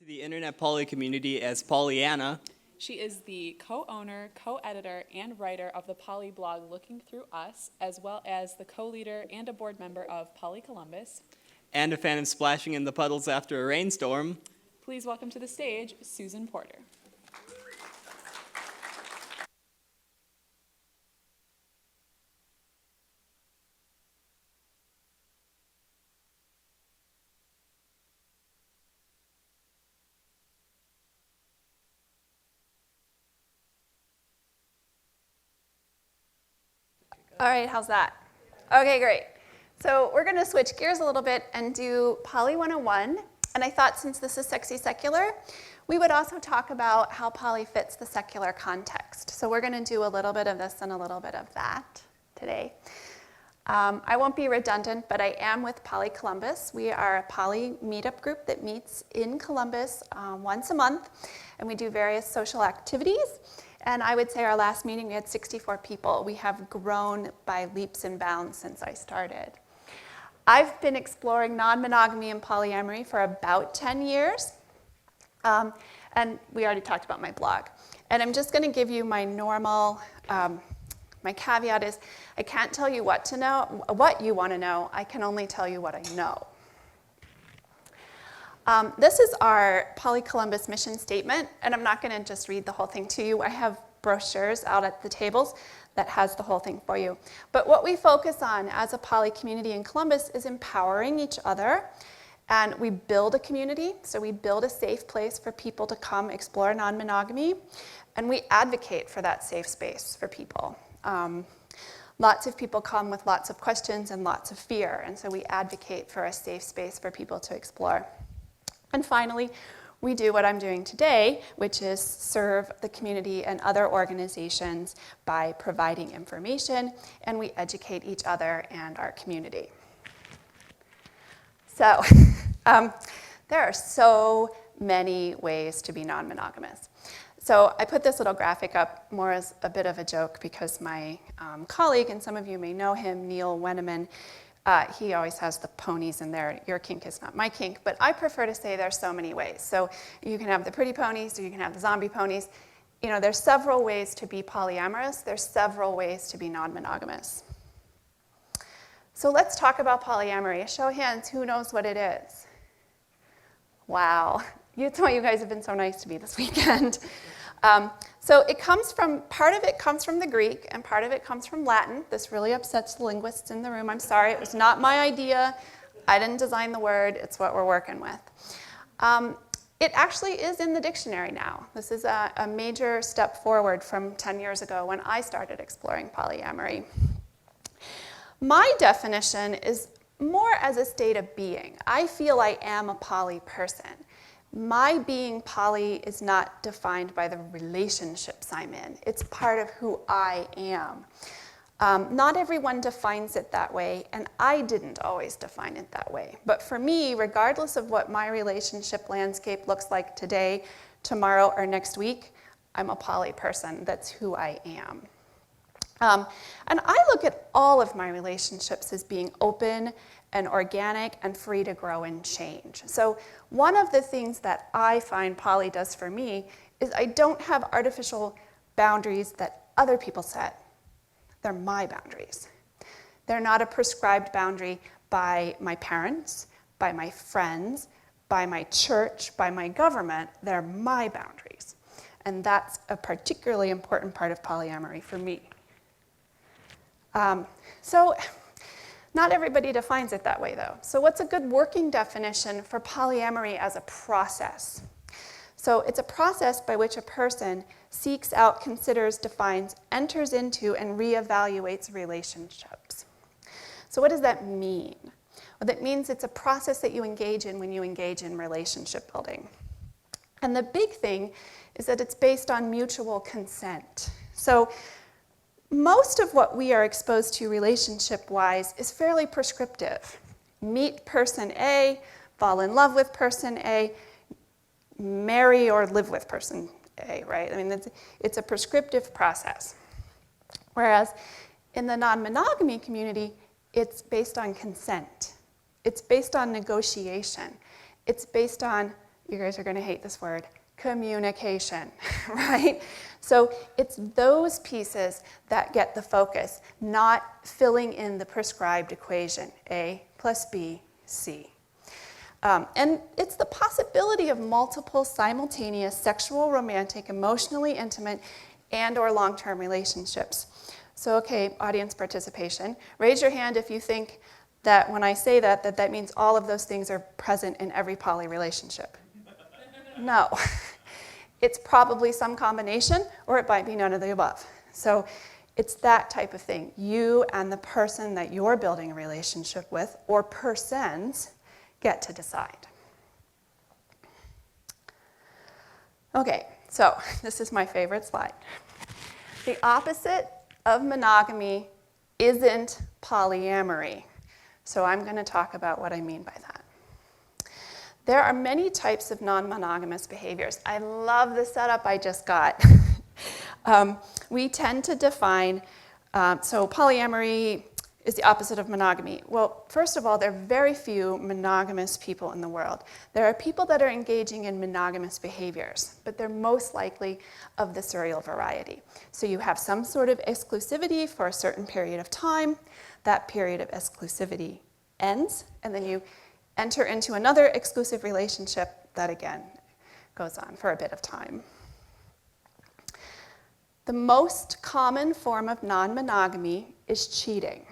To the internet poly community as PolyAnna. She is the co-owner, co-editor, and writer of the Poly blog Looking Through Us, as well as the co-leader and a board member of Poly Columbus. And a fan of splashing in the puddles after a rainstorm. Please welcome to the stage, Susan Porter. All right, how's that? Okay, great. So we're going to switch gears a little bit and do Poly 101. And I thought since this is sexy secular, we would also talk about how poly fits the secular context. So we're going to do a little bit of this and a little bit of that today. I won't be redundant, but I am with Poly Columbus. We are a poly meetup group that meets in Columbus once a month, and we do various social activities. And I would say our last meeting, we had 64 people. We have grown by leaps and bounds since I started. I've been exploring non-monogamy and polyamory for about 10 years. And we already talked about my blog. And I'm just going to give you my normal, my caveat is, I can't tell you what you want to know. I can only tell you what I know. This is our Poly Columbus mission statement, and I'm not going to just read the whole thing to you. I have brochures out at the tables that has the whole thing for you. But what we focus on as a poly community in Columbus is empowering each other, and we build a community. So we build a safe place for people to come explore non-monogamy, and we advocate for that safe space for people. Lots of people come with lots of questions and lots of fear, and so we advocate for a safe space for people to explore. And finally, we do what I'm doing today, which is serve the community and other organizations by providing information, and we educate each other and our community. So there are so many ways to be non-monogamous. So I put this little graphic up more as a bit of a joke because my colleague, and some of you may know him, Neil Wenneman, he always has the ponies in there. Your kink is not my kink, but I prefer to say there's so many ways. So you can have the pretty ponies, or you can have the zombie ponies. You know, there's several ways to be polyamorous. There's several ways to be non-monogamous. So let's talk about polyamory. A show of hands, who knows what it is? Wow, that's why you guys have been so nice to me this weekend. So it comes from, part of it comes from the Greek and part of it comes from Latin. This really upsets the linguists in the room. I'm sorry, it was not my idea. I didn't design the word, it's what we're working with. It actually is in the dictionary now. This is a major step forward from 10 years ago when I started exploring polyamory. My definition is more as a state of being. I feel I am a poly person. My being poly is not defined by the relationships I'm in. It's part of who I am. Not everyone defines it that way, and I didn't always define it that way. But for me, regardless of what my relationship landscape looks like today, tomorrow, or next week, I'm a poly person. That's who I am. And I look at all of my relationships as being open and organic and free to grow and change. So one of the things that I find poly does for me is I don't have artificial boundaries that other people set. They're my boundaries. They're not a prescribed boundary by my parents, by my friends, by my church, by my government. They're my boundaries. And that's a particularly important part of polyamory for me. So not everybody defines it that way, though. So what's a good working definition for polyamory as a process? So it's a process by which a person seeks out, considers, defines, enters into, and reevaluates relationships. So what does that mean? Well, that means it's a process that you engage in when you engage in relationship building. And the big thing is that it's based on mutual consent. So most of what we are exposed to relationship-wise is fairly prescriptive. Meet person A, fall in love with person A, marry or live with person A, right? I mean, it's a prescriptive process. Whereas in the non-monogamy community, it's based on consent. It's based on negotiation. It's based on you guys are going to hate this word, communication, right? So it's those pieces that get the focus, not filling in the prescribed equation, A plus B, C. And it's the possibility of multiple simultaneous sexual, romantic, emotionally intimate, and or long-term relationships. So, okay, audience participation. Raise your hand if you think that when I say that, that means all of those things are present in every poly relationship. No. It's probably some combination, or it might be none of the above. So it's that type of thing. You and the person that you're building a relationship with, or persons, get to decide. Okay, so this is my favorite slide. The opposite of monogamy isn't polyamory. So I'm going to talk about what I mean by that. There are many types of non-monogamous behaviors. I love the setup I just got. We tend to define, so polyamory is the opposite of monogamy. Well, first of all, there are very few monogamous people in the world. There are people that are engaging in monogamous behaviors, but they're most likely of the serial variety. So you have some sort of exclusivity for a certain period of time. That period of exclusivity ends, and then you enter into another exclusive relationship that, again, goes on for a bit of time. The most common form of non-monogamy is cheating.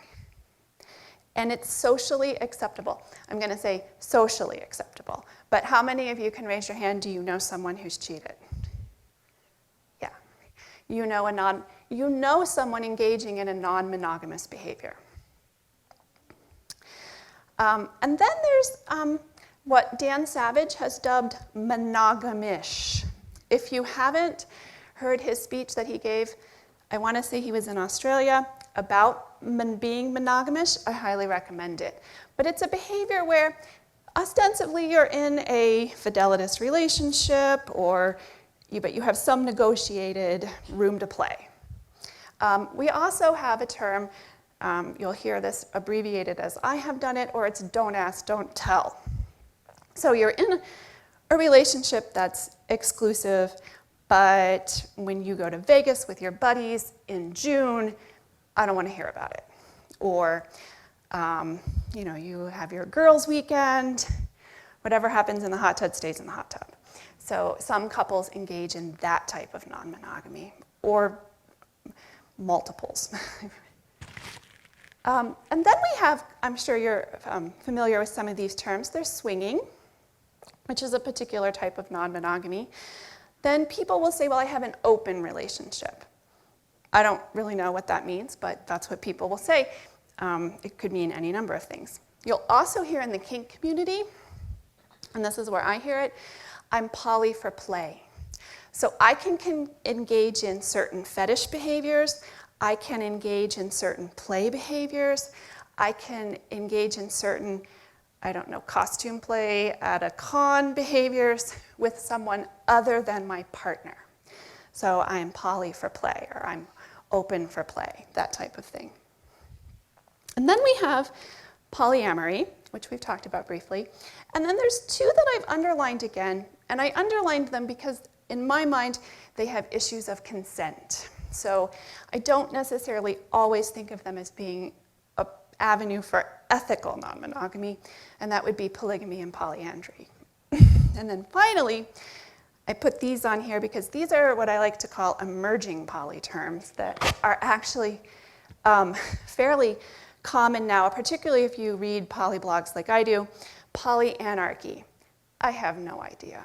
And it's socially acceptable. I'm going to say socially acceptable. But how many of you can raise your hand, do you know someone who's cheated? Yeah. You know someone engaging in a non-monogamous behavior. And then there's what Dan Savage has dubbed monogamish. If you haven't heard his speech that he gave, I want to say he was in Australia, about being monogamish, I highly recommend it. But it's a behavior where ostensibly you're in a fidelitous relationship, but you have some negotiated room to play. We also have a term, you'll hear this abbreviated as I have done it, or it's don't ask, don't tell. So you're in a relationship that's exclusive, but when you go to Vegas with your buddies in June, I don't want to hear about it. Or, you have your girls' weekend, whatever happens in the hot tub stays in the hot tub. So some couples engage in that type of non-monogamy, or multiples. And then we have, I'm sure you're familiar with some of these terms, there's swinging, which is a particular type of non-monogamy. Then people will say, well, I have an open relationship. I don't really know what that means, but that's what people will say. It could mean any number of things. You'll also hear in the kink community, and this is where I hear it, I'm poly for play. So I can engage in certain fetish behaviors. I can engage in certain play behaviors. I can engage in certain, costume play at a con behaviors with someone other than my partner. So I'm poly for play, or I'm open for play, that type of thing. And then we have polyamory, which we've talked about briefly. And then there's two that I've underlined again, and I underlined them because in my mind, they have issues of consent. So I don't necessarily always think of them as being an avenue for ethical non-monogamy, and that would be polygamy and polyandry. And then finally, I put these on here because these are what I like to call emerging poly terms that are actually fairly common now, particularly if you read poly blogs like I do. Poly-Anarchy. I have no idea.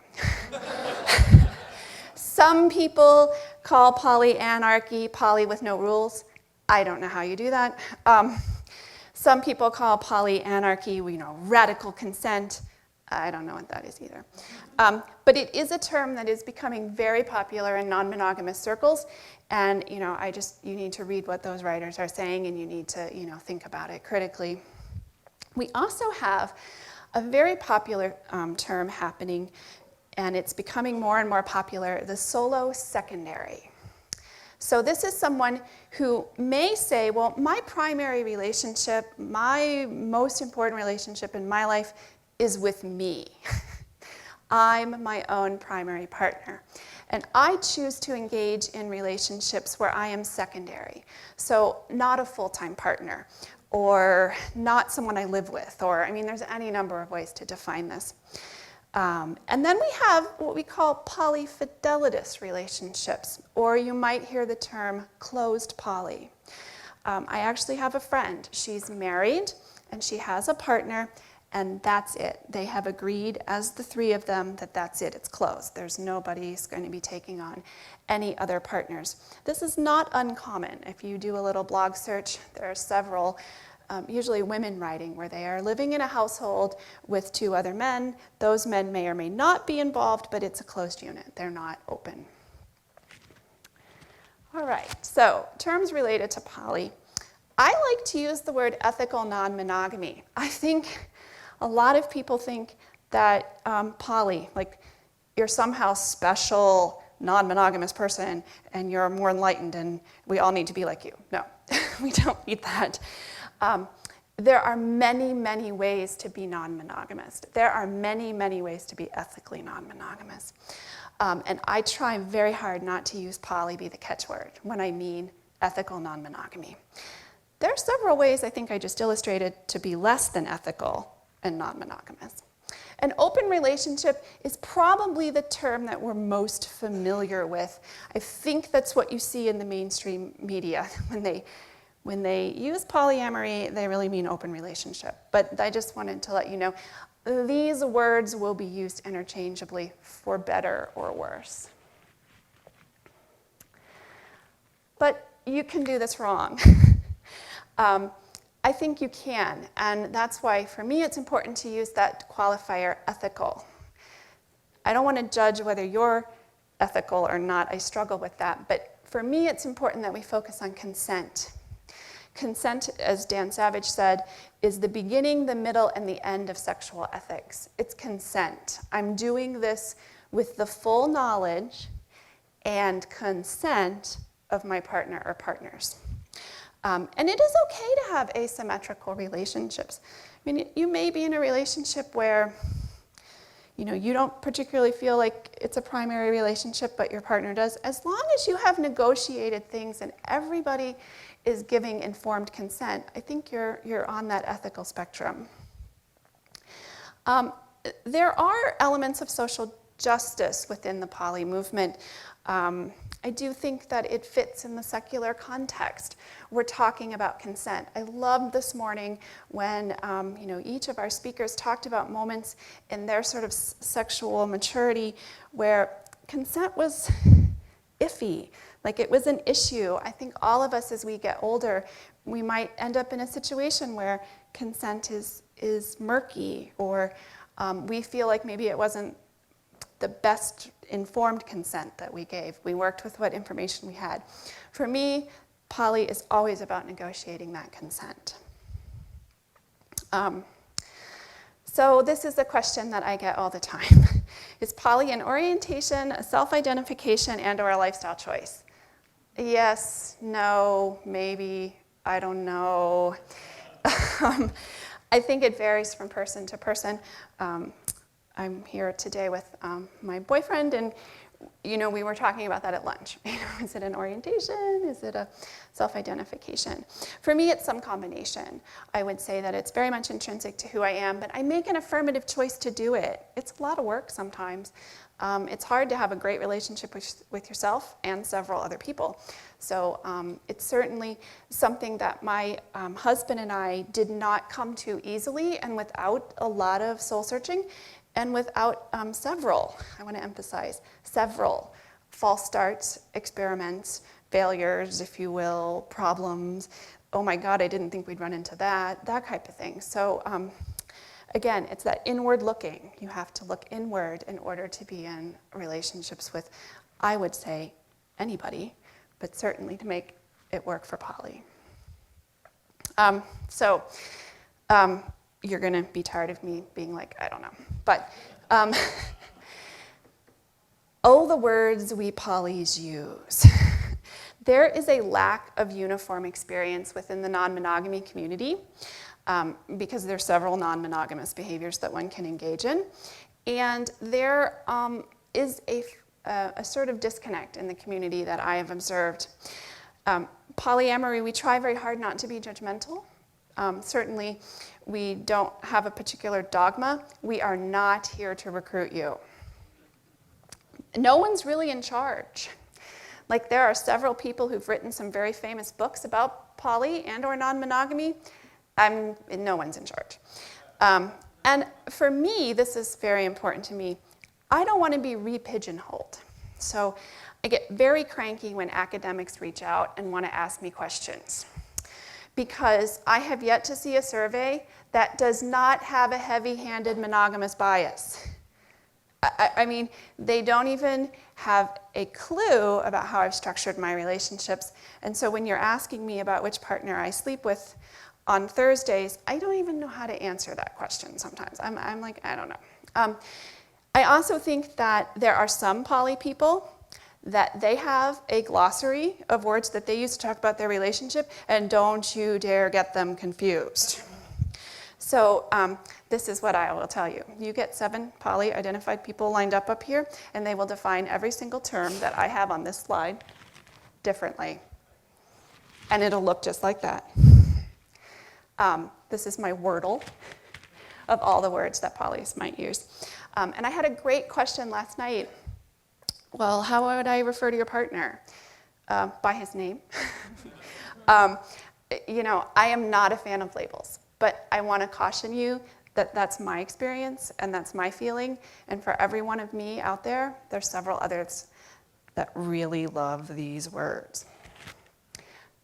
Some people call poly-anarchy poly with no rules. I don't know how you do that. Some people call poly-anarchy, radical consent. I don't know what that is either. But it is a term that is becoming very popular in non-monogamous circles. And, you need to read what those writers are saying, and you need to, think about it critically. We also have a very popular term happening, and it's becoming more and more popular, the solo secondary. So this is someone who may say, well, my primary relationship, my most important relationship in my life is with me. I'm my own primary partner. And I choose to engage in relationships where I am secondary. So not a full-time partner, or not someone I live with, or, I mean, there's any number of ways to define this. And then we have what we call polyfidelitous relationships, or you might hear the term closed poly. I actually have a friend. She's married, and she has a partner, and that's it. They have agreed, as the three of them, that that's it. It's closed. There's nobody's going to be taking on any other partners. This is not uncommon. If you do a little blog search, there are several, usually women writing, where they are living in a household with two other men. Those men may or may not be involved, but it's a closed unit. They're not open. All right, so terms related to poly. I like to use the word ethical non-monogamy. I think a lot of people think that poly, like you're somehow special non-monogamous person and you're more enlightened and we all need to be like you. No, we don't need that. There are many, many ways to be non-monogamous. There are many, many ways to be ethically non-monogamous. And I try very hard not to use poly be the catchword when I mean ethical non-monogamy. There are several ways I think I just illustrated to be less than ethical and non-monogamous. An open relationship is probably the term that we're most familiar with. I think that's what you see in the mainstream media. When they use polyamory, they really mean open relationship. But I just wanted to let you know, these words will be used interchangeably for better or worse. But you can do this wrong. I think you can, and that's why for me it's important to use that qualifier ethical. I don't want to judge whether you're ethical or not. I struggle with that, but for me it's important that we focus on consent. Consent, as Dan Savage said, is the beginning, the middle, and the end of sexual ethics. It's consent. I'm doing this with the full knowledge and consent of my partner or partners. And it is okay to have asymmetrical relationships. I mean, you may be in a relationship where, you don't particularly feel like it's a primary relationship, but your partner does. As long as you have negotiated things and everybody is giving informed consent, I think you're on that ethical spectrum. There are elements of social justice within the poly movement. I do think that it fits in the secular context. We're talking about consent. I loved this morning when each of our speakers talked about moments in their sort of sexual maturity where consent was iffy, like it was an issue. I think all of us as we get older, we might end up in a situation where consent is murky, or we feel like maybe it wasn't the best informed consent that we gave. We worked with what information we had. For me, poly is always about negotiating that consent. So this is a question that I get all the time. Is poly an orientation, a self-identification, and/or a lifestyle choice? Yes, no, maybe, I don't know. I think it varies from person to person. I'm here today with my boyfriend, and we were talking about that at lunch. Is it an orientation? Is it a self-identification? For me, it's some combination. I would say that it's very much intrinsic to who I am, but I make an affirmative choice to do it. It's a lot of work sometimes. It's hard to have a great relationship with yourself and several other people. So it's certainly something that my husband and I did not come to easily and without a lot of soul searching. And without several false starts, experiments, failures, if you will, problems. Oh my God, I didn't think we'd run into that type of thing. So again, it's that inward looking. You have to look inward in order to be in relationships with, I would say, anybody, but certainly to make it work for poly. You're going to be tired of me being like, I don't know. But, the words we polys use. There is a lack of uniform experience within the non-monogamy community because there are several non-monogamous behaviors that one can engage in. And there is a sort of disconnect in the community that I have observed. Polyamory, we try very hard not to be judgmental. Certainly, we don't have a particular dogma. We are not here to recruit you. No one's really in charge. Like, there are several people who've written some very famous books about poly and or non-monogamy. No one's in charge. And for me, this is very important to me. I don't want to be re-pigeonholed. So I get very cranky when academics reach out and want to ask me questions, because I have yet to see a survey that does not have a heavy-handed monogamous bias. I mean, they don't even have a clue about how I've structured my relationships. And so when you're asking me about which partner I sleep with on Thursdays, I don't even know how to answer that question sometimes. I'm like, I don't know. I also think that there are some poly people that they have a glossary of words that they use to talk about their relationship, and don't you dare get them confused. So this is what I will tell you. You get 7 poly-identified people lined up here, and they will define every single term that I have on this slide differently. And it'll look just like that. This is my Wordle of all the words that polys might use. And I had a great question last night. Well, how would I refer to your partner? By his name. You know, I am not a fan of labels, but I want to caution you that that's my experience and that's my feeling. And for every one of me out there, there's several others that really love these words.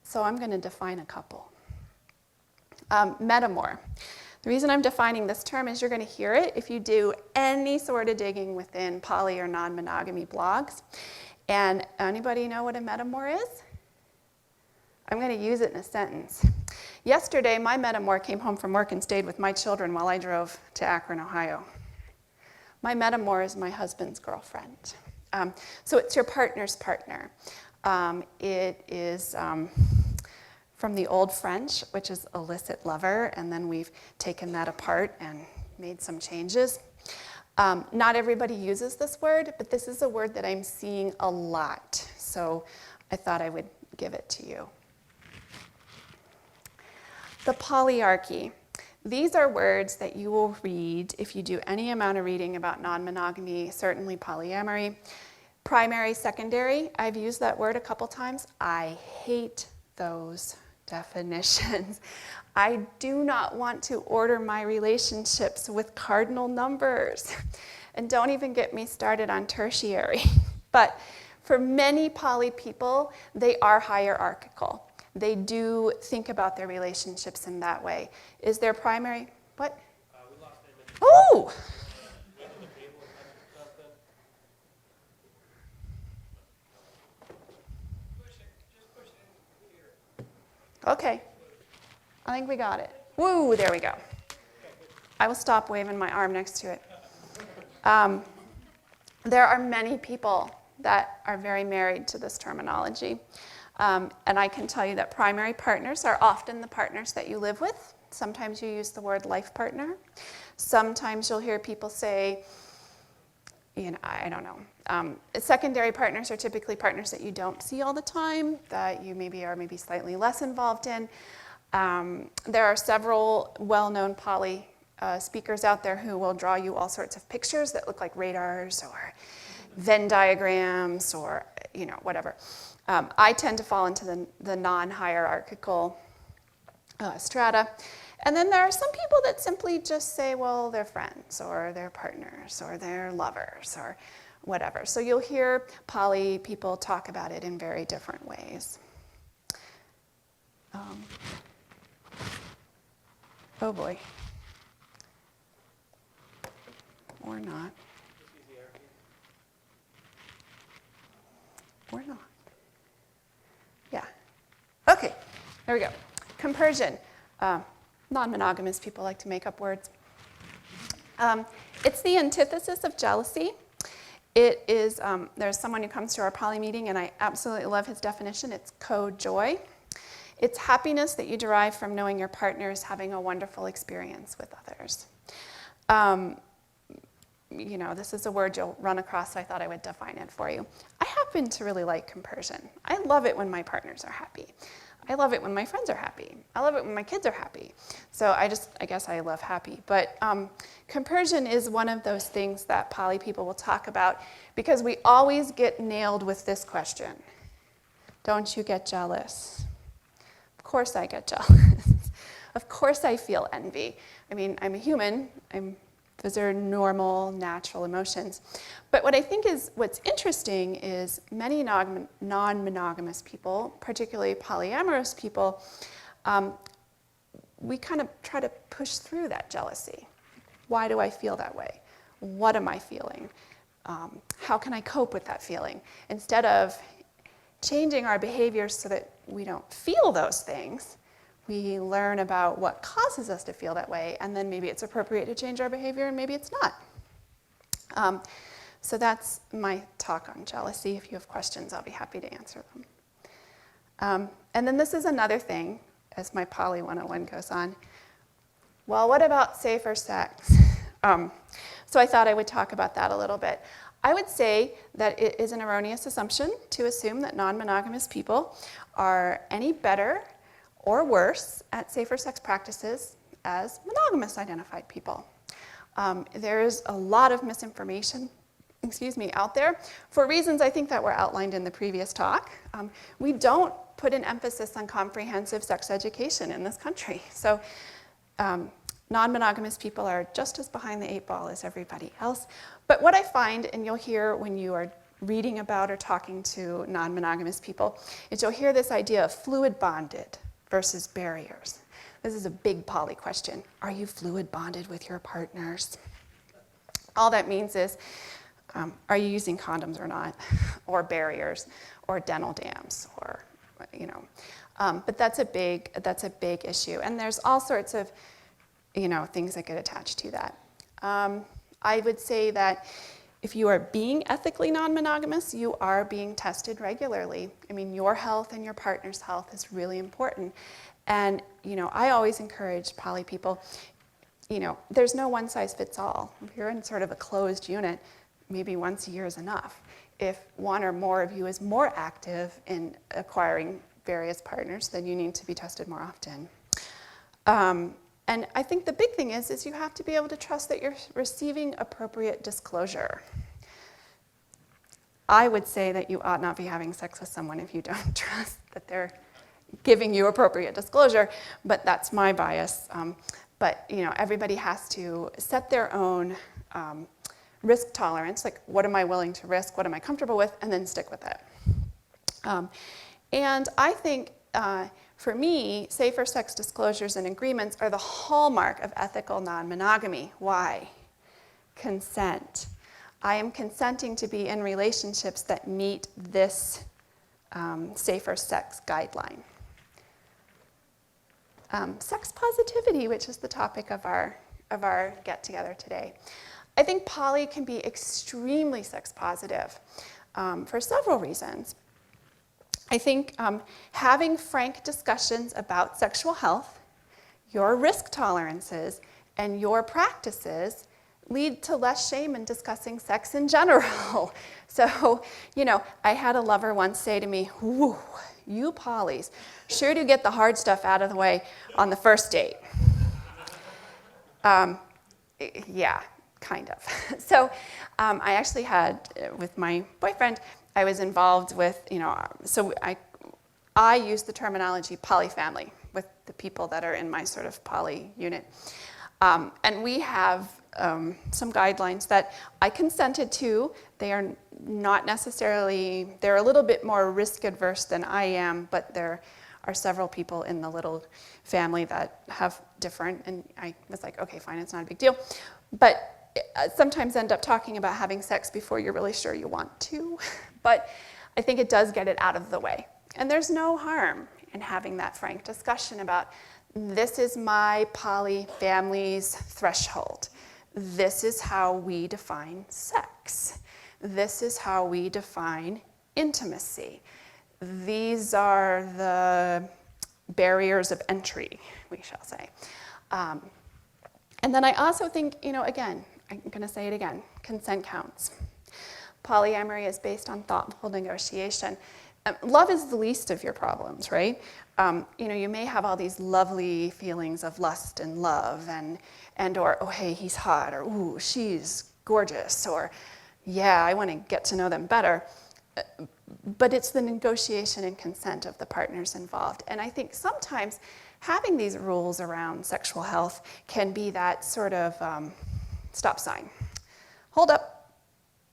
So I'm going to define a couple. Metamor. The reason I'm defining this term is you're going to hear it if you do any sort of digging within poly or non-monogamy blogs. And anybody know what a metamor is? I'm going to use it in a sentence. Yesterday, my metamor came home from work and stayed with my children while I drove to Akron, Ohio. My metamor is my husband's girlfriend. So it's your partner's partner. It is from the old French, which is illicit lover, and then we've taken that apart and made some changes. Not everybody uses this word, but this is a word that I'm seeing a lot, so I thought I would give it to you. The Poly-Archy. These are words that you will read if you do any amount of reading about non-monogamy, certainly polyamory. Primary, secondary, I've used that word a couple times. I hate those definitions. I do not want to order my relationships with cardinal numbers. And don't even get me started on tertiary. But for many poly people, they are hierarchical. They do think about their relationships in that way. Is their primary, what? We lost him. Oh! Okay, I think we got it. Woo, there we go. I will stop waving my arm next to it. There are many people that are very married to this terminology. And I can tell you that primary partners are often the partners that you live with. Sometimes you use the word life partner. Sometimes you'll hear people say, you know, I don't know. Secondary partners are typically partners that you don't see all the time, that you are maybe slightly less involved in. There are several well-known poly speakers out there who will draw you all sorts of pictures that look like radars or Venn diagrams or, you know, whatever. I tend to fall into the non-hierarchical strata. And then there are some people that simply just say, well, they're friends, or they're partners, or they're lovers, or whatever. So you'll hear poly people talk about it in very different ways. Oh boy. Or not. Or not. Yeah. Okay, there we go. Compersion. Non-monogamous people like to make up words. It's the antithesis of jealousy. It is, there's someone who comes to our poly meeting, and I absolutely love his definition. It's co-joy. It's happiness that you derive from knowing your partner is having a wonderful experience with others. this is a word you'll run across, so I thought I would define it for you. I happen to really like compersion. I love it when my partners are happy. I love it when my friends are happy. I love it when my kids are happy. So I guess I love happy. But compersion is one of those things that poly people will talk about because we always get nailed with this question. Don't you get jealous? Of course I get jealous. Of course I feel envy. I mean, I'm a human. Those are normal, natural emotions. But what I think is what's interesting is many non-monogamous people, particularly polyamorous people, we kind of try to push through that jealousy. Why do I feel that way? What am I feeling? How can I cope with that feeling? Instead of changing our behaviors so that we don't feel those things, we learn about what causes us to feel that way, and then maybe it's appropriate to change our behavior, and maybe it's not. So that's my talk on jealousy. If you have questions, I'll be happy to answer them. And then this is another thing, as my Poly 101 goes on. Well, what about safer sex? So I thought I would talk about that a little bit. I would say that it is an erroneous assumption to assume that non-monogamous people are any better or worse at safer sex practices as monogamous identified people. There's a lot of misinformation out there for reasons I think that were outlined in the previous talk. We don't put an emphasis on comprehensive sex education in this country. So non-monogamous people are just as behind the 8 ball as everybody else. But what I find, and you'll hear when you are reading about or talking to non-monogamous people, is you'll hear this idea of fluid bonded versus barriers. This is a big poly question. Are you fluid bonded with your partners? All that means is, are you using condoms or not, or barriers, or dental dams, or but that's a big issue, and there's all sorts of things that get attached to that. I would say that if you are being ethically non-monogamous, you are being tested regularly. I mean, your health and your partner's health is really important. And, I always encourage poly people, there's no one size fits all. If you're in sort of a closed unit, maybe once a year is enough. If one or more of you is more active in acquiring various partners, then you need to be tested more often. And I think the big thing is you have to be able to trust that you're receiving appropriate disclosure. I would say that you ought not be having sex with someone if you don't trust that they're giving you appropriate disclosure, but that's my bias. But everybody has to set their own risk tolerance, like what am I willing to risk, what am I comfortable with, and then stick with it. And I think for me, safer sex disclosures and agreements are the hallmark of ethical non-monogamy. Why? Consent. I am consenting to be in relationships that meet this safer sex guideline. Sex positivity, which is the topic of our get-together today. I think poly can be extremely sex positive for several reasons. I think having frank discussions about sexual health, your risk tolerances, and your practices lead to less shame in discussing sex in general. So, I had a lover once say to me, "Whew, you polys sure do get the hard stuff out of the way on the first date." Yeah, kind of. So I actually had, with my boyfriend, I was involved with, so I use the terminology polyfamily with the people that are in my sort of poly unit. And we have some guidelines that I consented to. They are not necessarily, they're a little bit more risk adverse than I am, but there are several people in the little family that have different, and I was like, okay, fine, it's not a big deal. But sometimes end up talking about having sex before you're really sure you want to. But I think it does get it out of the way. And there's no harm in having that frank discussion about, this is my poly family's threshold. This is how we define sex. This is how we define intimacy. These are the barriers of entry, we shall say. And then I also think, again, I'm going to say it again, consent counts. Polyamory is based on thoughtful negotiation. Love is the least of your problems, right? You may have all these lovely feelings of lust and love or, oh, hey, he's hot, or, ooh, she's gorgeous, or, yeah, I want to get to know them better. But it's the negotiation and consent of the partners involved. And I think sometimes having these rules around sexual health can be that sort of stop sign. Hold up.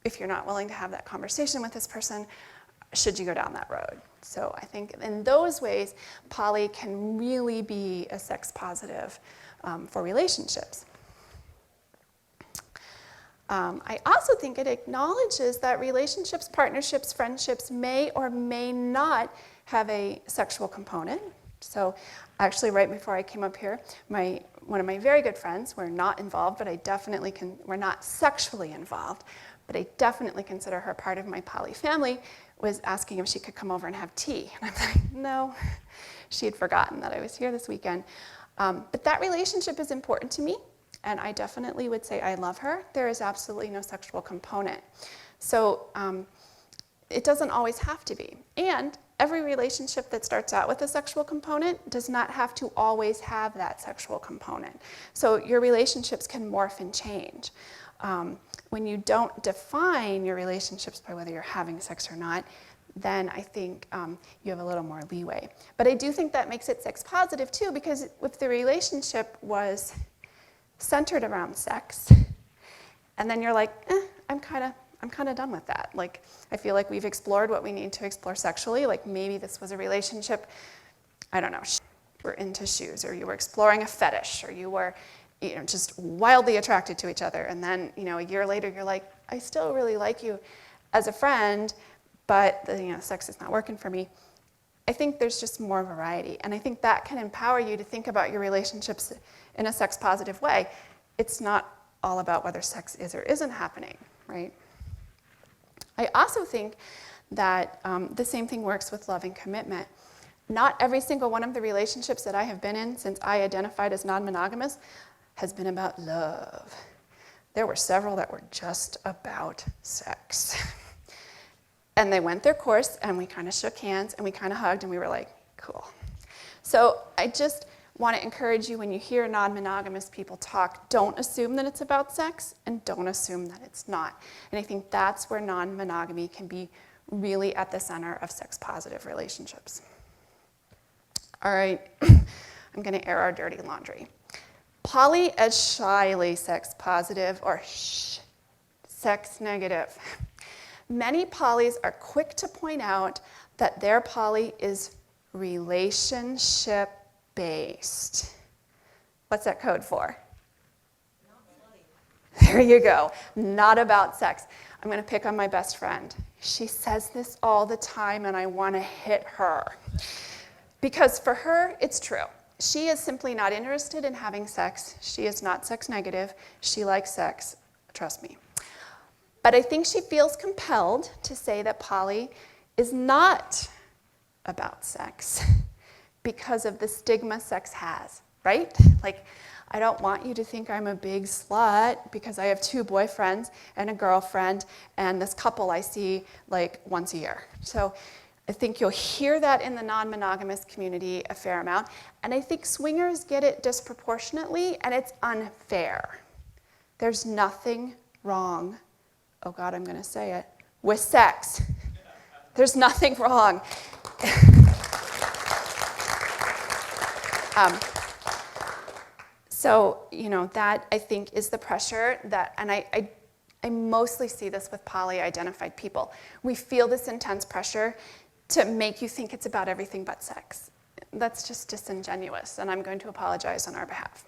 If you're not willing to have that conversation with this person, should you go down that road? So I think in those ways, poly can really be a sex positive for relationships. I also think it acknowledges that relationships, partnerships, friendships may or may not have a sexual component. So actually right before I came up here, one of my very good friends, we're not involved, but we're not sexually involved, but I definitely consider her part of my poly family, was asking if she could come over and have tea. And I'm like, no. She had forgotten that I was here this weekend. But that relationship is important to me. And I definitely would say I love her. There is absolutely no sexual component. So it doesn't always have to be. And every relationship that starts out with a sexual component does not have to always have that sexual component. So your relationships can morph and change. When you don't define your relationships by whether you're having sex or not, then I think you have a little more leeway. But I do think that makes it sex positive too, because if the relationship was centered around sex, and then you're like, I'm kind of done with that. Like, I feel like we've explored what we need to explore sexually. Like maybe this was a relationship, I don't know, we're into shoes, or you were exploring a fetish, or you were, just wildly attracted to each other. And then, a year later, you're like, I still really like you as a friend, but sex is not working for me. I think there's just more variety. And I think that can empower you to think about your relationships in a sex positive way. It's not all about whether sex is or isn't happening, right? I also think that the same thing works with love and commitment. Not every single one of the relationships that I have been in since I identified as non-monogamous has been about love. There were several that were just about sex. And they went their course, and we kind of shook hands, and we kind of hugged, and we were like, cool. So I just want to encourage you, when you hear non-monogamous people talk, don't assume that it's about sex, and don't assume that it's not. And I think that's where non-monogamy can be really at the center of sex-positive relationships. All right, I'm going to air our dirty laundry. Poly as shyly sex-positive, or sex-negative. Many polys are quick to point out that their poly is relationship-based. What's that code for? There you go. Not about sex. I'm going to pick on my best friend. She says this all the time, and I want to hit her. Because for her, it's true. She is simply not interested in having sex. She is not sex negative. She likes sex. Trust me. But I think she feels compelled to say that poly is not about sex because of the stigma sex has, right? Like, I don't want you to think I'm a big slut because I have 2 boyfriends and a girlfriend and this couple I see like once a year. So I think you'll hear that in the non-monogamous community a fair amount. And I think swingers get it disproportionately, and it's unfair. There's nothing wrong, oh God, I'm going to say it, with sex. There's nothing wrong. So, that I think is the pressure that, and I mostly see this with poly-identified people. We feel this intense pressure to make you think it's about everything but sex. That's just disingenuous, and I'm going to apologize on our behalf.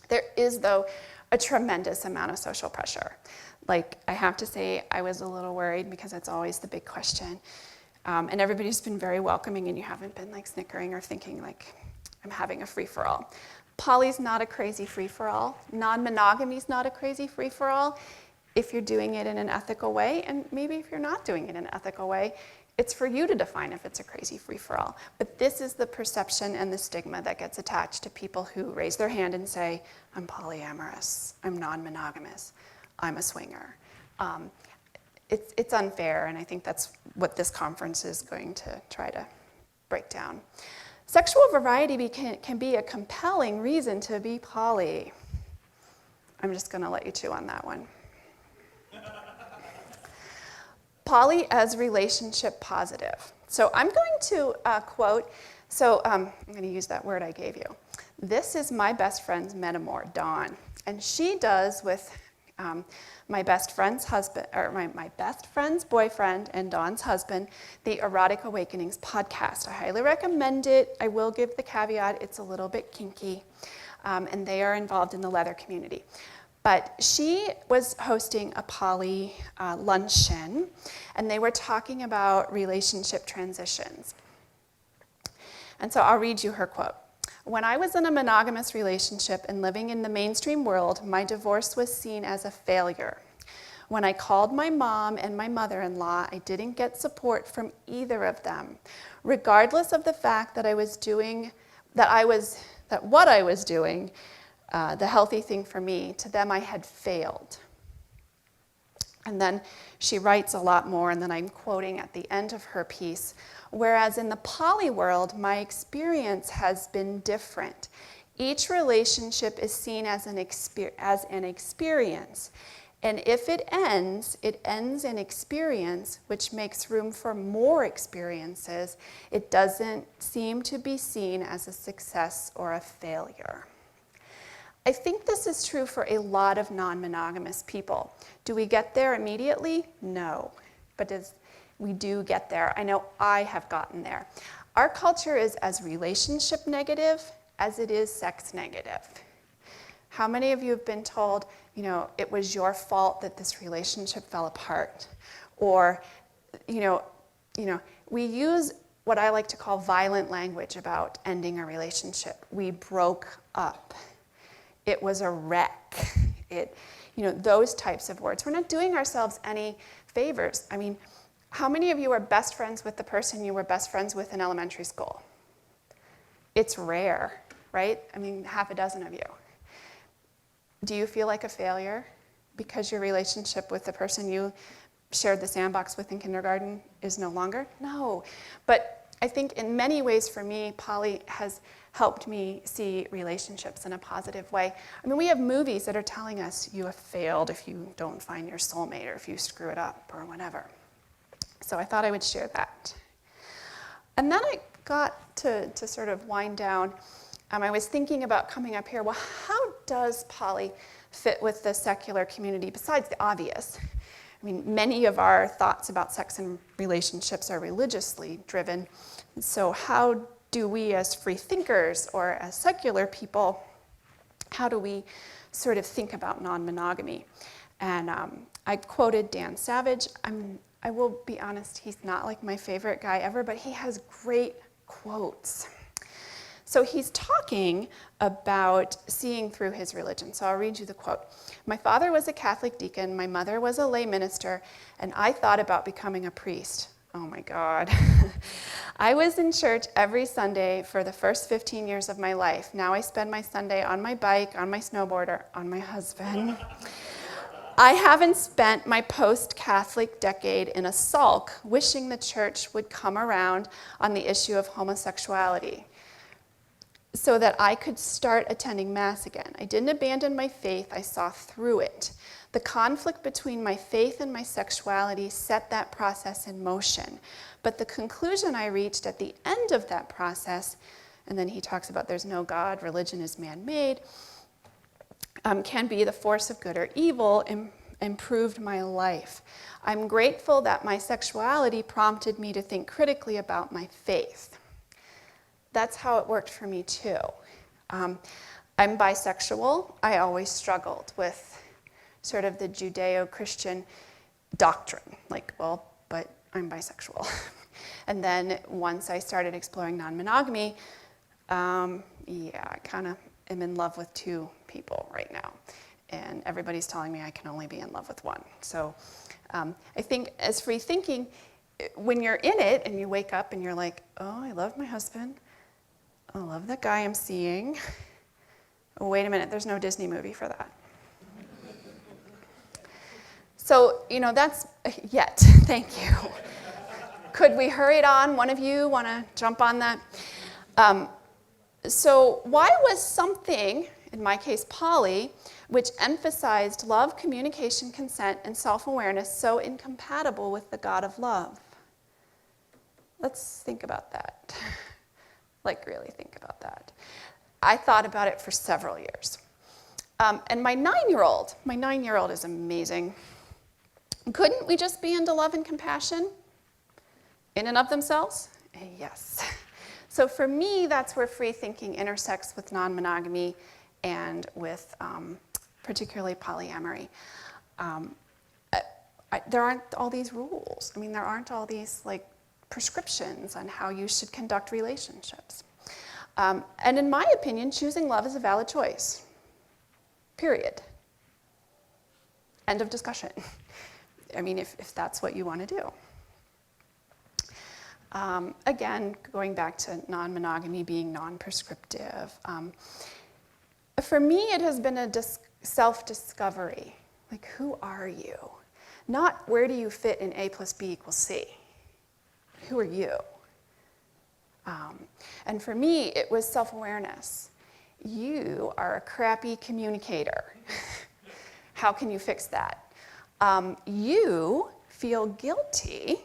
There is, though, a tremendous amount of social pressure. Like, I have to say, I was a little worried because it's always the big question. And everybody's been very welcoming, and you haven't been like snickering or thinking like, I'm having a free-for-all. Poly's not a crazy free-for-all. Non-monogamy's not a crazy free-for-all if you're doing it in an ethical way, and maybe if you're not doing it in an ethical way, it's for you to define if it's a crazy free-for-all. But this is the perception and the stigma that gets attached to people who raise their hand and say, I'm polyamorous, I'm non-monogamous. I'm a swinger. It's unfair, and I think that's what this conference is going to try to break down. Sexual variety can be a compelling reason to be poly. I'm just going to let you chew on that one. Poly as relationship positive. So I'm going to quote, I'm going to use that word I gave you. This is my best friend's metamor, Dawn, and she does with my best friend's husband, or my best friend's boyfriend and Dawn's husband, the Erotic Awakenings podcast. I highly recommend it. I will give the caveat, it's a little bit kinky, and they are involved in the leather community. But she was hosting a poly luncheon, and they were talking about relationship transitions. And so I'll read you her quote. When I was in a monogamous relationship and living in the mainstream world, my divorce was seen as a failure. When I called my mom and my mother-in-law, I didn't get support from either of them, regardless of the fact that what I was doing, the healthy thing for me, to them I had failed. And then she writes a lot more, and then I'm quoting at the end of her piece, whereas in the poly world, my experience has been different. Each relationship is seen as an experience. And if it ends in experience, which makes room for more experiences. It doesn't seem to be seen as a success or a failure. I think this is true for a lot of non-monogamous people. Do we get there immediately? No, but we do get there. I know I have gotten there. Our culture is as relationship negative as it is sex negative. How many of you have been told, it was your fault that this relationship fell apart? Or, we use what I like to call violent language about ending a relationship. We broke up. It was a wreck. Those types of words. We're not doing ourselves any favors. I mean, how many of you are best friends with the person you were best friends with in elementary school? It's rare, right? I mean, half a dozen of you. Do you feel like a failure because your relationship with the person you shared the sandbox with in kindergarten is no longer? No. But I think in many ways for me, poly has helped me see relationships in a positive way. I mean, we have movies that are telling us you have failed if you don't find your soulmate or if you screw it up or whatever. So I thought I would share that. And then I got to sort of wind down. I was thinking about coming up here, well, how does poly fit with the secular community besides the obvious? I mean, many of our thoughts about sex and relationships are religiously driven. So how do we as free thinkers or as secular people, how do we sort of think about non-monogamy? And I quoted Dan Savage. I will be honest, he's not like my favorite guy ever, but he has great quotes. So he's talking about seeing through his religion. So I'll read you the quote. My father was a Catholic deacon, my mother was a lay minister, and I thought about becoming a priest. Oh my God. I was in church every Sunday for the first 15 years of my life. Now I spend my Sunday on my bike, on my snowboard, or on my husband. I haven't spent my post-Catholic decade in a sulk wishing the church would come around on the issue of homosexuality so that I could start attending Mass again. I didn't abandon my faith, I saw through it. The conflict between my faith and my sexuality set that process in motion. But the conclusion I reached at the end of that process, and then he talks about there's no God, religion is man-made, can be the force of good or evil, improved my life. I'm grateful that my sexuality prompted me to think critically about my faith. That's how it worked for me too. I'm bisexual. I always struggled with sort of the Judeo-Christian doctrine, like, well, but I'm bisexual. And then once I started exploring non-monogamy, I kind of am in love with two people right now. And everybody's telling me I can only be in love with one. So I think as free thinking, when you're in it and you wake up and you're like, oh, I love my husband. I love that guy I'm seeing. Oh, wait a minute, there's no Disney movie for that. So, that's yet. Thank you. Could we hurry it on? One of you want to jump on that? So why was something, in my case poly, which emphasized love, communication, consent, and self-awareness so incompatible with the God of love? Let's think about that. Really think about that. I thought about it for several years. And my 9-year-old is amazing. Couldn't we just be into love and compassion in and of themselves? Yes. So for me, that's where free thinking intersects with non-monogamy and with particularly polyamory. There aren't all these rules. There aren't all these prescriptions on how you should conduct relationships. And in my opinion, choosing love is a valid choice. Period. End of discussion. If that's what you want to do. Again, going back to non-monogamy being non-prescriptive. For me, it has been a self-discovery. Who are you? Not where do you fit in A plus B equals C. Who are you? And for me, it was self-awareness. You are a crappy communicator. How can you fix that? You feel guilty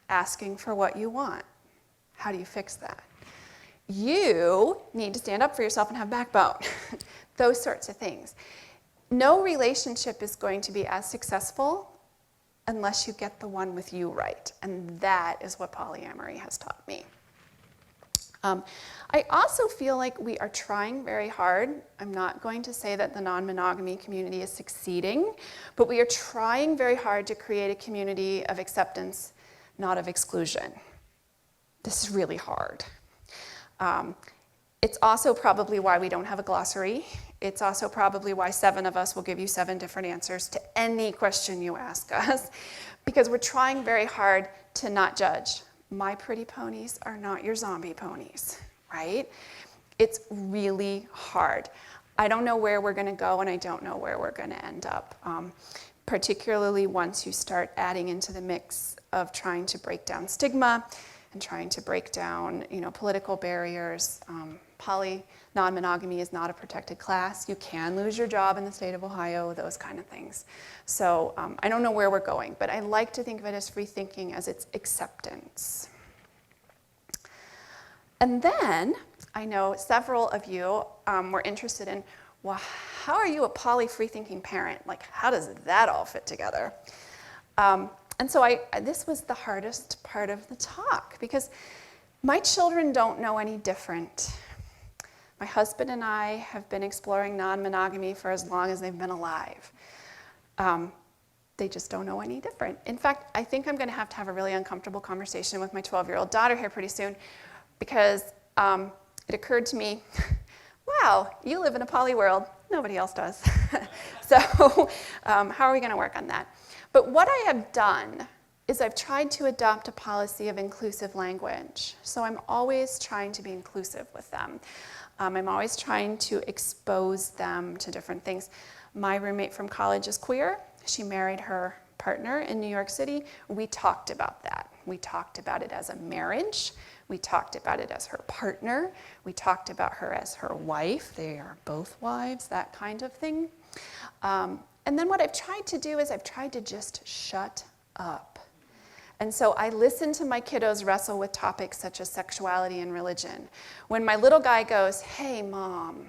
asking for what you want. How do you fix that? You need to stand up for yourself and have backbone. Those sorts of things. No relationship is going to be as successful unless you get the one with you right. And that is what polyamory has taught me. I also feel like we are trying very hard. I'm not going to say that the non-monogamy community is succeeding, but we are trying very hard to create a community of acceptance, not of exclusion. This is really hard. It's also probably why we don't have a glossary. It's also probably why 7 of us will give you 7 different answers to any question you ask us, because we're trying very hard to not judge. My pretty ponies are not your zombie ponies, right? It's really hard. I don't know where we're going to go, and I don't know where we're going to end up, particularly once you start adding into the mix of trying to break down stigma and trying to break down, political barriers. Non-monogamy is not a protected class. You can lose your job in the state of Ohio, those kind of things. So I don't know where we're going, but I like to think of it as free thinking, as its acceptance. And then I know several of you were interested in, well, how are you a poly free thinking parent? How does that all fit together? And so this was the hardest part of the talk, because my children don't know any different. My husband and I have been exploring non-monogamy for as long as they've been alive. They just don't know any different. In fact, I think I'm going to have a really uncomfortable conversation with my 12-year-old daughter here pretty soon, because it occurred to me, wow, you live in a poly world. Nobody else does. So how are we going to work on that? But what I have done is I've tried to adopt a policy of inclusive language. So I'm always trying to be inclusive with them. I'm always trying to expose them to different things. My roommate from college is queer. She married her partner in New York City. We talked about that. We talked about it as a marriage. We talked about it as her partner. We talked about her as her wife. They are both wives, that kind of thing. And then what I've tried to do is I've tried to just shut up. And so I listen to my kiddos wrestle with topics such as sexuality and religion. When my little guy goes, hey, Mom,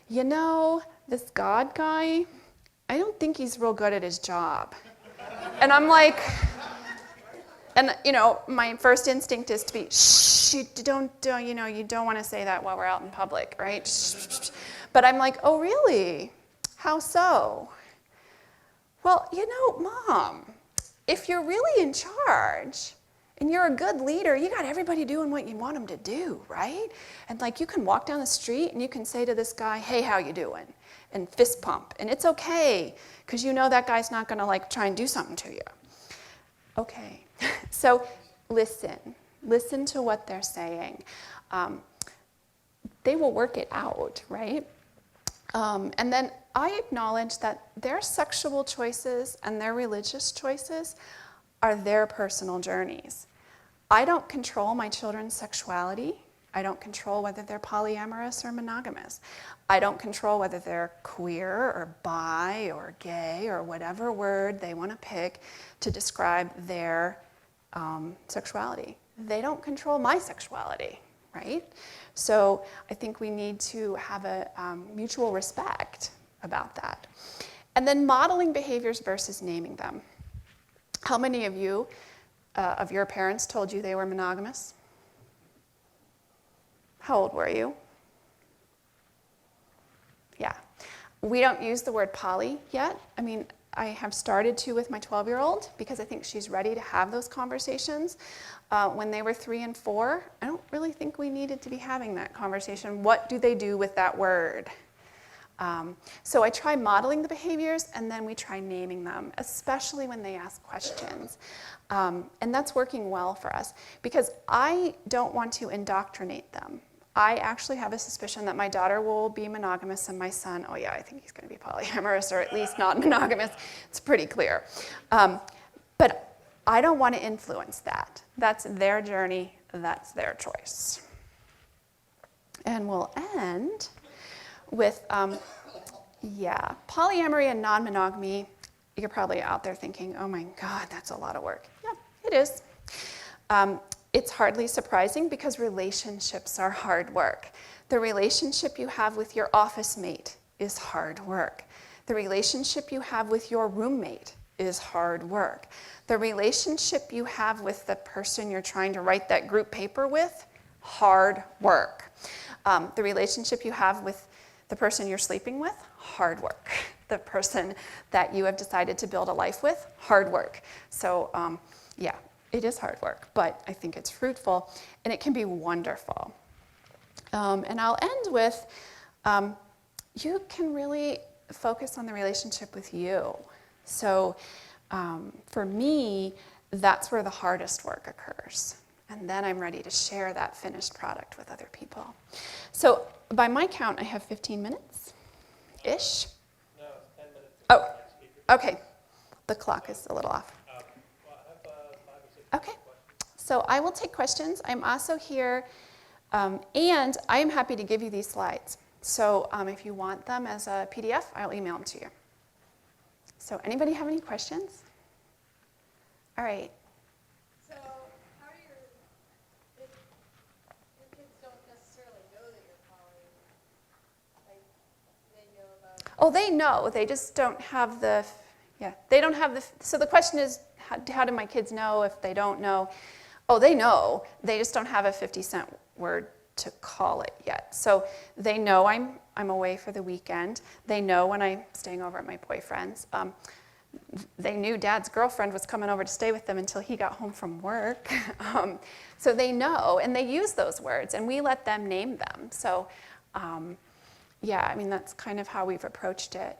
this God guy, I don't think he's real good at his job. And I'm like, my first instinct is to be, shh, you don't want to say that while we're out in public, right? Shh. But I'm like, oh, really? How so? Well, Mom, if you're really in charge and you're a good leader, you got everybody doing what you want them to do, right? And you can walk down the street and you can say to this guy, hey, how you doing? And fist pump. And it's okay, because that guy's not going to try and do something to you. Okay. So listen to what they're saying. They will work it out, right? And then I acknowledge that their sexual choices and their religious choices are their personal journeys. I don't control my children's sexuality. I don't control whether they're polyamorous or monogamous. I don't control whether they're queer or bi or gay or whatever word they want to pick to describe their sexuality. They don't control my sexuality, right? So I think we need to have a mutual respect about that. And then modeling behaviors versus naming them. How many of you, of your parents, told you they were monogamous? How old were you? Yeah. We don't use the word poly yet. I mean, I have started to with my 12-year-old because I think she's ready to have those conversations. When they were 3 and 4, I don't really think we needed to be having that conversation. What do they do with that word? So I try modeling the behaviors, and then we try naming them, especially when they ask questions. And that's working well for us because I don't want to indoctrinate them. I actually have a suspicion that my daughter will be monogamous and my son, oh yeah, I think he's going to be polyamorous or at least not monogamous. It's pretty clear. But I don't want to influence that. That's their journey. That's their choice. And we'll end with, polyamory and non-monogamy. You're probably out there thinking, oh my God, that's a lot of work. Yeah, it is. It's hardly surprising because relationships are hard work. The relationship you have with your office mate is hard work. The relationship you have with your roommate is hard work. The relationship you have with the person you're trying to write that group paper with, hard work. The relationship you have with the person you're sleeping with, hard work. The person that you have decided to build a life with, hard work. So it is hard work, but I think it's fruitful and it can be wonderful. And I'll end with, you can really focus on the relationship with you. So for me, that's where the hardest work occurs. And then I'm ready to share that finished product with other people. So by my count, I have 15 minutes-ish. No, it's 10 minutes. Oh, okay. The clock is a little off. Well, I have 5 or 6 Okay. questions. So I will take questions. I'm also here, and I am happy to give you these slides. So if you want them as a PDF, I'll email them to you. So anybody have any questions? All right. So how do if your kids don't necessarily know that you're poly, like they know about? Oh, they know. They just don't have the, they don't have the, so the question is, how do my kids know if they don't know? Oh, they know. They just don't have a 50-cent word to call it yet. So they know I'm away for the weekend. They know when I'm staying over at my boyfriend's. They knew Dad's girlfriend was coming over to stay with them until he got home from work. So they know, and they use those words, and we let them name them. So that's kind of how we've approached it.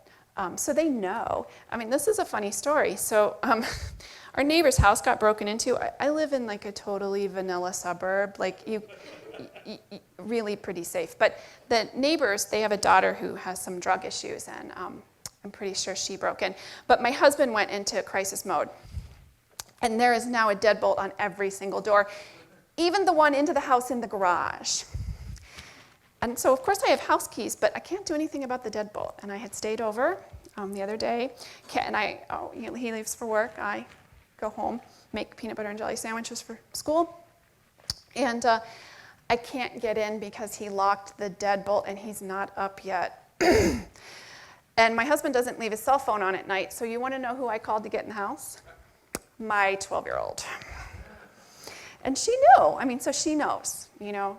So they know. I mean, this is a funny story. So our neighbor's house got broken into. I live in like a totally vanilla suburb, like really pretty safe. But the neighbors, they have a daughter who has some drug issues, and I'm pretty sure she broke in. But my husband went into crisis mode. And there is now a deadbolt on every single door, even the one into the house in the garage. And so, of course, I have house keys, but I can't do anything about the deadbolt. And I had stayed over the other day, and he leaves for work. I go home, make peanut butter and jelly sandwiches for school. And I can't get in because he locked the deadbolt, and he's not up yet. And my husband doesn't leave his cell phone on at night, so you want to know who I called to get in the house? My 12-year-old. And she knew. I mean, so she knows,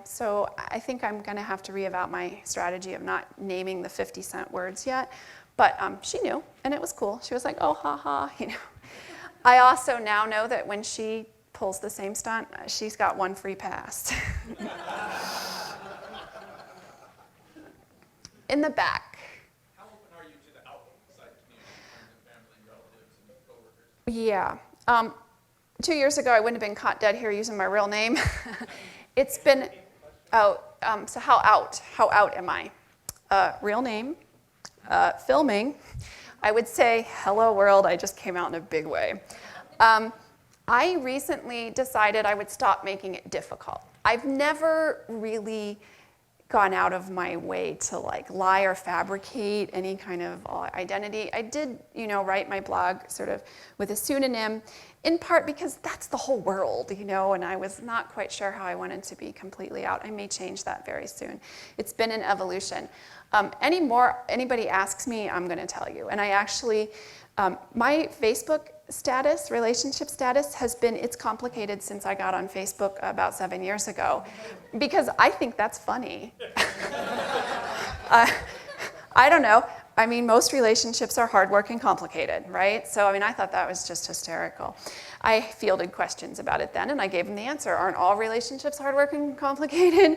So I think I'm going to have to reevaluate my strategy of not naming the 50-cent words yet. But she knew, and it was cool. She was like, oh, ha, ha, I also now know that when she pulls the same stunt, she's got one free pass. In the back. How open are you to the outside community, friends and family, relatives, and coworkers? Yeah. 2 years ago, I wouldn't have been caught dead here using my real name. It's been, so how out am I? Real name, filming, I would say, hello world, I just came out in a big way. I recently decided I would stop making it difficult. I've never really gone out of my way to like lie or fabricate any kind of identity. I did, write my blog sort of with a pseudonym, in part because that's the whole world, and I was not quite sure how I wanted to be completely out. I may change that very soon. It's been an evolution. Anybody asks me, I'm going to tell you. And I actually, my Facebook status, relationship status, it's complicated since I got on Facebook about 7 years ago, because I think that's funny. I don't know. I mean, most relationships are hard work and complicated, right? So, I thought that was just hysterical. I fielded questions about it then, and I gave them the answer. Aren't all relationships hard work and complicated?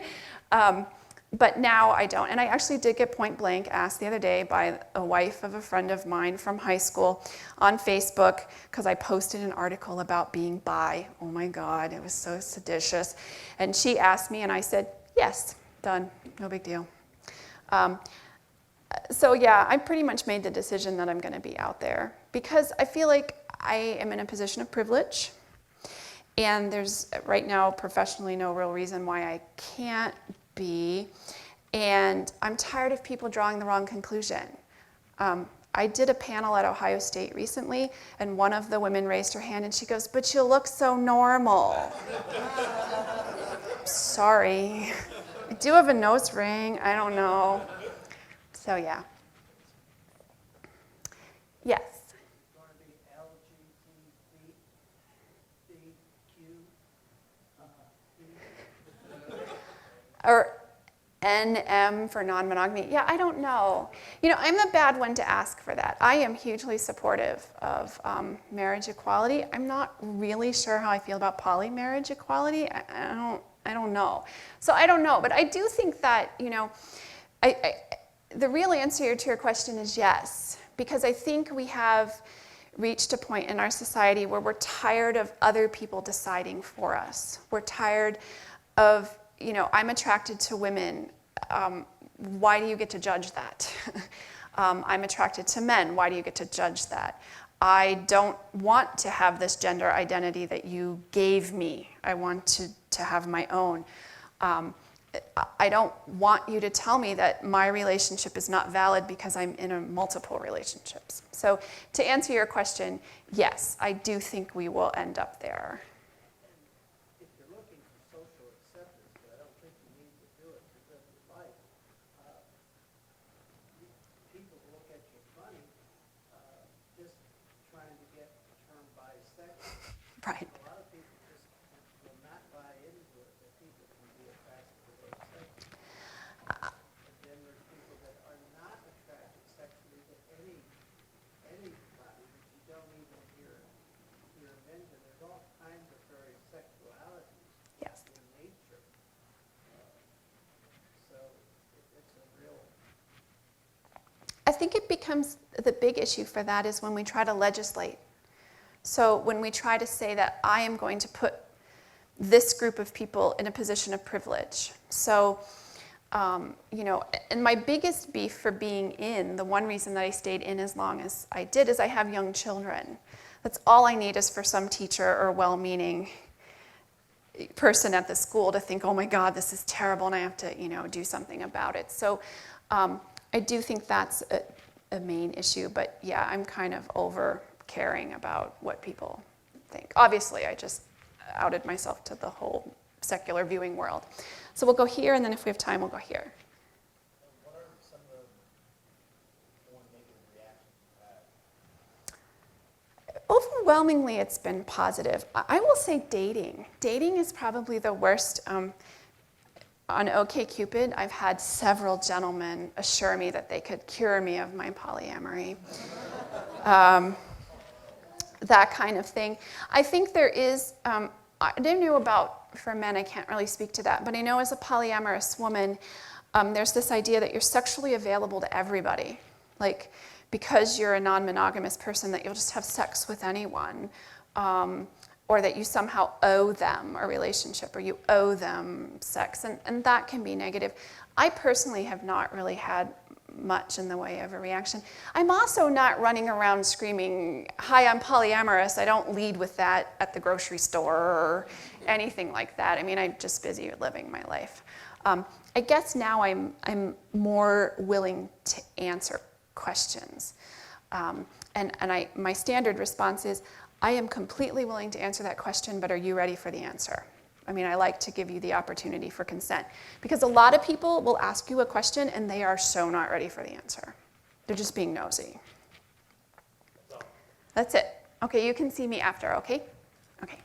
But now I don't. And I actually did get point blank asked the other day by a wife of a friend of mine from high school on Facebook, because I posted an article about being bi. Oh my God, it was so seditious. And she asked me, and I said, yes, done, no big deal. So yeah, I pretty much made the decision that I'm going to be out there, because I feel like I am in a position of privilege. And there's right now professionally no real reason why I can't be, and I'm tired of people drawing the wrong conclusion. I did a panel at Ohio State recently, and one of the women raised her hand and she goes, "But you look so normal." Sorry. I do have a nose ring, I don't know. So yeah. Yes. Going to be LGBTQ. Or NM for non-monogamy. Yeah, I don't know. I'm the bad one to ask for that. I am hugely supportive of marriage equality. I'm not really sure how I feel about poly-marriage equality. I don't know. So I don't know, but I do think that, the real answer to your question is yes, because I think we have reached a point in our society where we're tired of other people deciding for us. We're tired of, I'm attracted to women. Why do you get to judge that? I'm attracted to men. Why do you get to judge that? I don't want to have this gender identity that you gave me. I want to have my own. I don't want you to tell me that my relationship is not valid because I'm in multiple relationships. So to answer your question, yes, I do think we will end up there. If you're looking for social acceptance, I don't think you need to do it because of life. People look at you funny just trying to get the term bisexual. Right. A lot of people just will not buy into it that people can be attracted to those sexually. And then there's people that are not attracted sexually to anybody that you don't even hear mentioned. There's all kinds of various sexualities Yes. in nature. So it's a real. I think it becomes the big issue for that is when we try to legislate. So when we try to say that I am going to put this group of people in a position of privilege. So, and my biggest beef for being in, the one reason that I stayed in as long as I did, is I have young children. That's all I need is for some teacher or well-meaning person at the school to think, oh my God, this is terrible and I have to, do something about it. So I do think that's a main issue, but yeah, I'm kind of over caring about what people think. Obviously, I just outed myself to the whole secular viewing world. So we'll go here, and then if we have time, we'll go here. What are some of the more negative reactions you've had? Overwhelmingly, it's been positive. I will say dating. Dating is probably the worst. On OkCupid, I've had several gentlemen assure me that they could cure me of my polyamory. That kind of thing. I think there is, I didn't know about, for men, I can't really speak to that, but I know as a polyamorous woman, there's this idea that you're sexually available to everybody. Like, because you're a non-monogamous person, that you'll just have sex with anyone, or that you somehow owe them a relationship, or you owe them sex, and that can be negative. I personally have not really had much in the way of a reaction. I'm also not running around screaming, "Hi, I'm polyamorous." I don't lead with that at the grocery store or anything like that. I mean, I'm just busy living my life. I guess now I'm more willing to answer questions. My standard response is, I am completely willing to answer that question, but are you ready for the answer? I mean, I like to give you the opportunity for consent, because a lot of people will ask you a question and they are so not ready for the answer. They're just being nosy. That's it. Okay, you can see me after, okay? Okay.